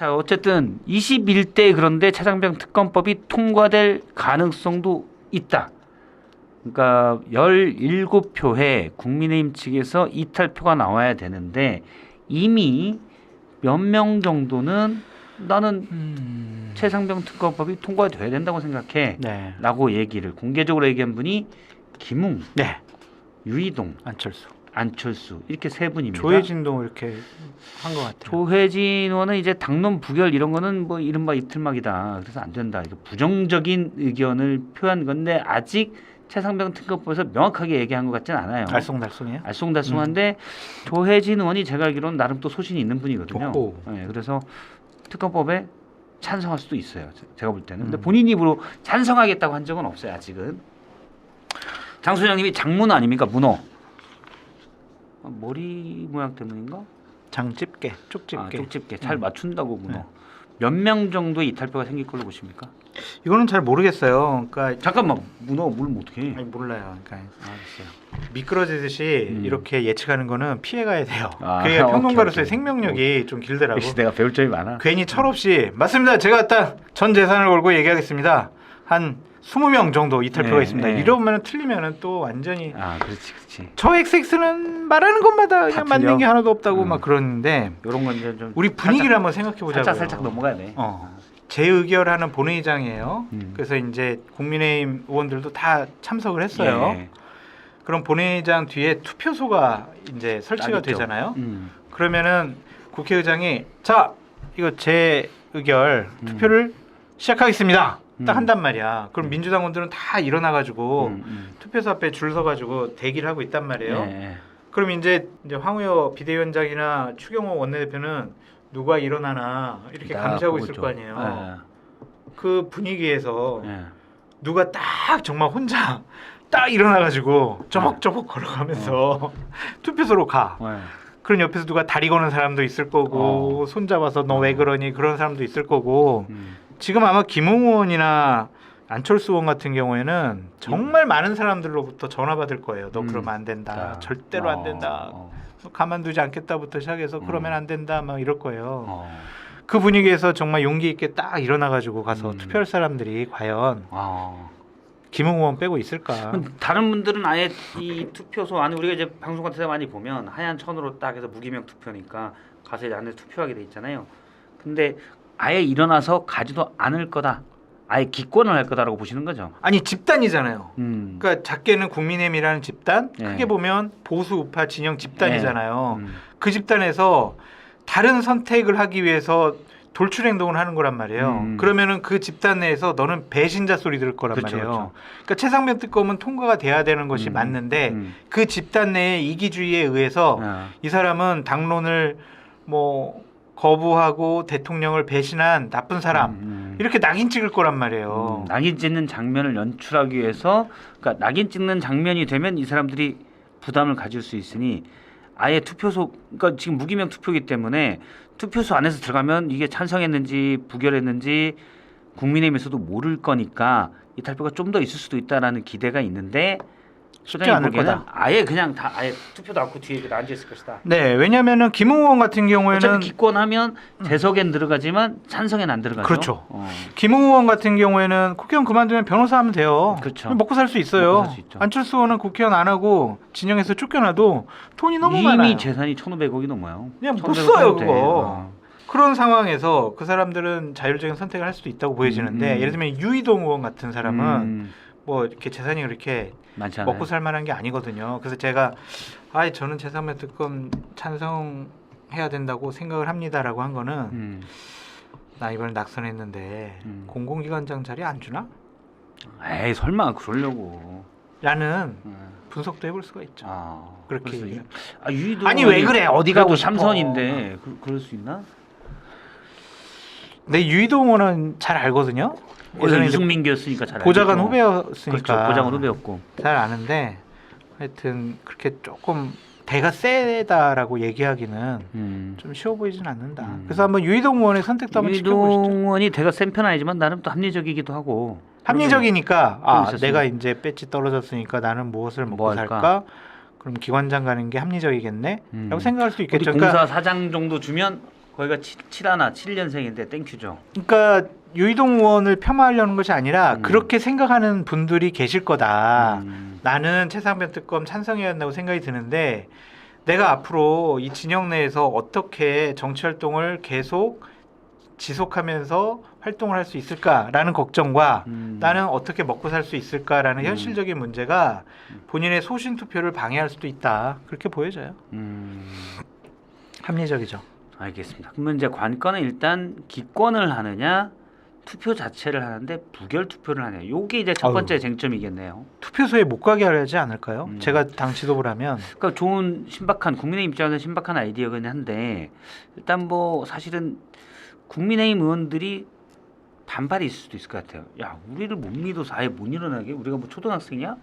자, 어쨌든 21대 그런데 최상병 특검법이 통과될 가능성도 있다. 그러니까 17표에 국민의힘 측에서 이탈표가 나와야 되는데 이미 몇 명 정도는 나는 최상병 특검법이 통과돼야 된다고 생각해. 네. 라고 얘기를 공개적으로 얘기한 분이 김웅, 네. 유이동, 안철수 이렇게 세 분입니다. 조혜진도 이렇게 한 것 같아요. 조혜진 의원은 이제 당론 부결 이런 거는 뭐 이른바 이틀막이다. 그래서 안 된다. 이거 부정적인 의견을 표한 건데 아직 최상병 특검법에서 명확하게 얘기한 것 같지는 않아요. 알쏭달쏭해요? 알쏭달쏭한데 조혜진 의원이 제가 알기로는 나름 또 소신이 있는 분이거든요. 네, 그래서 특검법에 찬성할 수도 있어요. 제가 볼 때는. 근데 본인 입으로 찬성하겠다고 한 적은 없어요. 아직은. 장 소장님이 장문어 아닙니까? 문어. 머리 모양 때문인가? 장집게, 쪽집게. 아, 쪽집게. 잘 맞춘다고 문어. 네. 몇 명 정도의 이탈표가 생길 걸로 보십니까? 이거는 잘 모르겠어요. 그러니까 잠깐만, 문어 물으면 어떡해? 아니, 몰라요. 그러니까 알았어요. 미끄러지듯이 이렇게 예측하는 거는 피해가야 돼요. 아, 그게 평론가로서의 오케이. 생명력이 좀 길더라고. 역시 내가 배울 점이 많아. 괜히 철없이 맞습니다. 제가 딱 전 재산을 걸고 얘기하겠습니다. 한 20명 정도 이탈표가 네, 있습니다. 네. 이러면 틀리면은 또 완전히 아, 그렇지. 저 XX는 말하는 것마다 그냥 맞는 틀려? 게 하나도 없다고 막 그러는데 이런 건 이제 좀 우리 분위기를 한번 생각해 보자고요. 살짝 넘어가야 돼. 재의결하는 본회의장이에요. 그래서 이제 국민의힘 의원들도 다 참석을 했어요. 예. 그럼 본회의장 뒤에 투표소가 이제 설치가 딱 있죠. 되잖아요. 그러면은 국회의장이 자 이거 재의결 투표를 시작하겠습니다. 딱 한단 말이야. 그럼 민주당원들은 다 일어나가지고 투표소 앞에 줄 서가지고 대기를 하고 있단 말이에요. 예. 그럼 이제 황우여 비대위원장이나 추경호 원내대표는 누가 일어나나 이렇게 감시하고 있을 거 아니에요. 그 분위기에서 누가 딱 정말 혼자 딱 일어나가지고 저벅저벅 걸어가면서 투표소로 가. 그런 옆에서 누가 다리 거는 사람도 있을 거고 손잡아서 너 왜 그러니 그런 사람도 있을 거고 지금 아마 김웅 의원이나 안철수 의원 같은 경우에는 정말 많은 사람들로부터 전화 받을 거예요. 너 그러면 안 된다. 절대로 안 된다. 가만두지 않겠다부터 시작해서 그러면 안 된다 막 이럴 거예요. 그 분위기에서 정말 용기 있게 딱 일어나가지고 가서 투표할 사람들이 과연 김웅 의원 빼고 있을까? 다른 분들은 아예 이 투표소 안에 우리가 이제 방송 같은 데 많이 보면 하얀 천으로 딱 해서 무기명 투표니까 가서 이제 안에 투표하게 돼 있잖아요. 근데 아예 일어나서 가지도 않을 거다. 아예 기권을 할 거다라고 보시는 거죠. 아니 집단이잖아요. 그러니까 작게는 국민의힘이라는 집단, 크게 보면 보수 우파 진영 집단이잖아요. 그 집단에서 다른 선택을 하기 위해서 돌출 행동을 하는 거란 말이에요. 그러면은 그 집단 내에서 너는 배신자 소리 들을 거란 말이에요. 그렇죠. 그러니까 최상병 특검은 통과가 돼야 되는 것이 맞는데 그 집단 내의 이기주의에 의해서 이 사람은 당론을 뭐 거부하고 대통령을 배신한 나쁜 사람 이렇게 낙인 찍을 거란 말이에요. 낙인 찍는 장면을 연출하기 위해서 그러니까 낙인 찍는 장면이 되면 이 사람들이 부담을 가질 수 있으니 아예 투표소 그러니까 지금 무기명 투표이기 때문에 투표소 안에서 들어가면 이게 찬성했는지 부결했는지 국민의힘에서도 모를 거니까 이 탈표가 좀 더 있을 수도 있다라는 기대가 있는데 쉽지 않을 보기에는 거다. 아예 그냥 다 아예 투표도 않고 뒤에 앉아 있을 것이다. 네, 왜냐하면은 김웅 의원 같은 경우에는 어차피 기권하면 재석엔 들어가지만 찬성엔 안 들어가죠. 그렇죠. 김웅 의원 같은 경우에는 국회의원 그만두면 변호사 하면 돼요. 그렇죠. 먹고 살 수 있어요. 먹고 살수 있죠. 안철수 의원은 국회의원 안 하고 진영에서 쫓겨나도 돈이 너무 이미 많아요. 재산이 1,500억이 넘어요. 그냥 못 1,500억 써요 써도 돼. 그거. 그런 상황에서 그 사람들은 자율적인 선택을 할 수도 있다고 보여지는데 예를 들면 유이동 의원 같은 사람은 뭐 이렇게 재산이 그렇게 많지 않아요. 먹고 살 만한 게 아니거든요. 그래서 제가 저는 최상병 특검 찬성해야 된다고 생각을 합니다라고 한 거는 나 이번에 낙선했는데 공공기관장 자리 안 주나? 에이 설마 그러려고. 라는 분석도 해볼 수가 있죠. 그렇게 유이도 아니 왜 그래? 어디 가고 싶어? 삼선인데 그럴 수 있나? 네, 유이동 의원은 잘 알거든요. 예전에 유승민교였으니까 잘 보좌관 알겠고. 후배였으니까 그렇죠. 보좌관 후배였고 잘 아는데 하여튼 그렇게 조금 대가 세다라고 얘기하기는 좀 쉬워 보이진 않는다. 그래서 한번 유이동 의원의 선택도 한번 지켜보시죠. 유이동 의원이 대가 센 편 아니지만 나름 또 합리적이기도 하고. 합리적이니까 내가 이제 배지 떨어졌으니까 나는 무엇을 먹고 뭐 할까? 살까? 그럼 기관장 가는 게 합리적이겠네? 라고 생각할 수 어디 있겠죠. 공사 사장 정도 주면 거기가 7년생인데 땡큐죠. 그러니까 유이동 의원을 폄하하려는 것이 아니라 그렇게 생각하는 분들이 계실 거다. 나는 최상병 특검 찬성해야 한다고 생각이 드는데 내가 앞으로 이 진영 내에서 어떻게 정치 활동을 계속 지속하면서 활동을 할 수 있을까라는 걱정과 나는 어떻게 먹고 살 수 있을까라는 현실적인 문제가 본인의 소신 투표를 방해할 수도 있다. 그렇게 보여져요. 합리적이죠. 알겠습니다. 그러면 이제 관건은 일단 기권을 하느냐 투표 자체를 하는데 부결 투표를 하느냐. 요게 이제 첫 번째 쟁점이겠네요. 투표소에 못 가게 하지 않을까요? 제가 당 지도부를 하면. 그러니까 좋은 신박한 국민의힘 입장에서 신박한 아이디어긴 한데 일단 뭐 사실은 국민의힘 의원들이 반발이 있을 수도 있을 것 같아요. 야, 우리를 못 믿어서 아예 못 일어나게? 우리가 뭐 초등학생이야?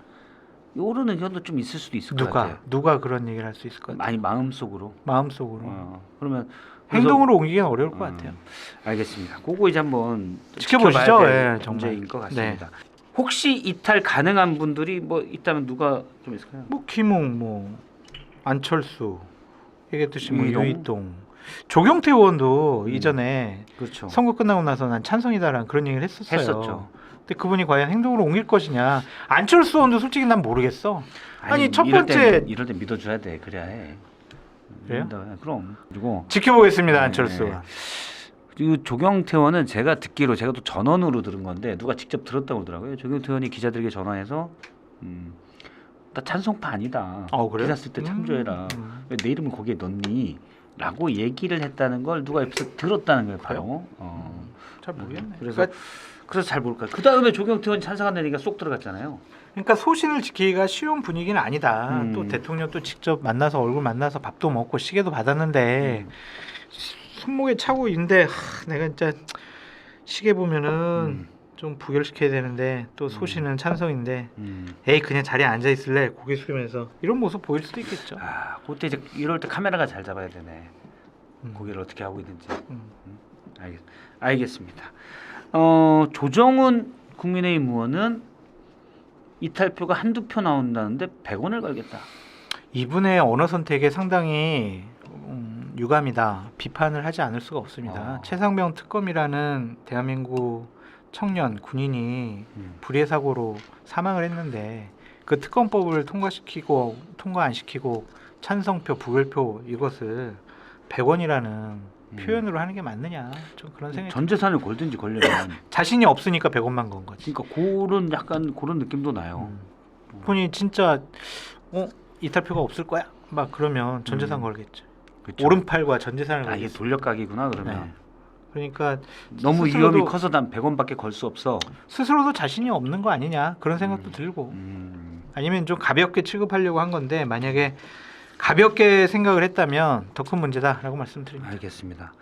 이런 의견도 좀 있을 수도 있을 것 같아요. 누가 그런 얘기를 할 수 있을 것 같아요? 아니 마음속으로. 그러면 행동으로 옮기기는 어려울 것 같아요. 알겠습니다. 그거 이제 한번 지켜보시죠. 될 문제인 것 같습니다. 네. 혹시 이탈 가능한 분들이 뭐 있다면 누가 좀 있을까요? 뭐 김웅, 뭐 안철수, 얘기했듯이 뭐 유이동. 유이동, 조경태 의원도 이전에 그렇죠. 선거 끝나고 나서 난 찬성이다라는 그런 얘기를 했었죠. 근데 그분이 과연 행동으로 옮길 것이냐? 안철수 의원도 솔직히 난 모르겠어. 아니 첫 번째 이럴 때 믿어줘야 돼. 그래야 해. 그래요? 그럼. 그리고 지켜보겠습니다. 안철수. 그리고 조경태 의원은 제가 듣기로 제가 또 전원으로 들은 건데 누가 직접 들었다고 그러더라고요. 조경태 의원이 기자들에게 전화해서 나 찬성파 아니다. 그래요? 기사 쓸 때 참조해라. 왜 내 이름을 거기에 넣니? 라고 얘기를 했다는 걸 누가 옆에서 들었다는 거예요. 바로. 잘 모르겠네. 그래서 잘 모를까요. 그 다음에 조경태 의원 찬성한다는 얘기가 쏙 들어갔잖아요. 그러니까 소신을 지키기가 쉬운 분위기는 아니다. 또 대통령 또 직접 만나서 얼굴 만나서 밥도 먹고 시계도 받았는데 손목에 차고 있는데 내가 진짜 시계 보면은 좀 부결시켜야 되는데 또 소신은 찬성인데 에이 그냥 자리에 앉아 있을래 고개 숙이면서 이런 모습 보일 수도 있겠죠. 그때 이제 이럴 때 카메라가 잘 잡아야 되네. 고개를 어떻게 하고 있는지. 알겠습니다. 조정훈 국민의힘 의원은 이탈표가 한두 표 나온다는데 100원을 걸겠다. 이분의 언어 선택에 상당히 유감이다. 비판을 하지 않을 수가 없습니다. 최상병 특검이라는 대한민국 청년 군인이 불의의 사고로 사망을 했는데 그 특검법을 통과 안 시키고 찬성표, 부결표 이것을 100원이라는 표현으로 하는 게 맞느냐? 좀 그런 생각이. 전 재산을 걸든지 걸려면 자신이 없으니까 100원만 건 거지. 그러니까 약간 그런 느낌도 나요. 본인이 진짜 이탈표가 없을 거야? 막 그러면 전 재산 걸겠죠. 그쵸. 오른팔과 전 재산을 걸겠죠. 이게 돌려가기구나 그러면. 네. 그러니까 너무 위험이 커서 난 100원밖에 걸 수 없어. 스스로도 자신이 없는 거 아니냐 그런 생각도 들고 아니면 좀 가볍게 취급하려고 한 건데 만약에 가볍게 생각을 했다면 더 큰 문제다라고 말씀드립니다. 알겠습니다.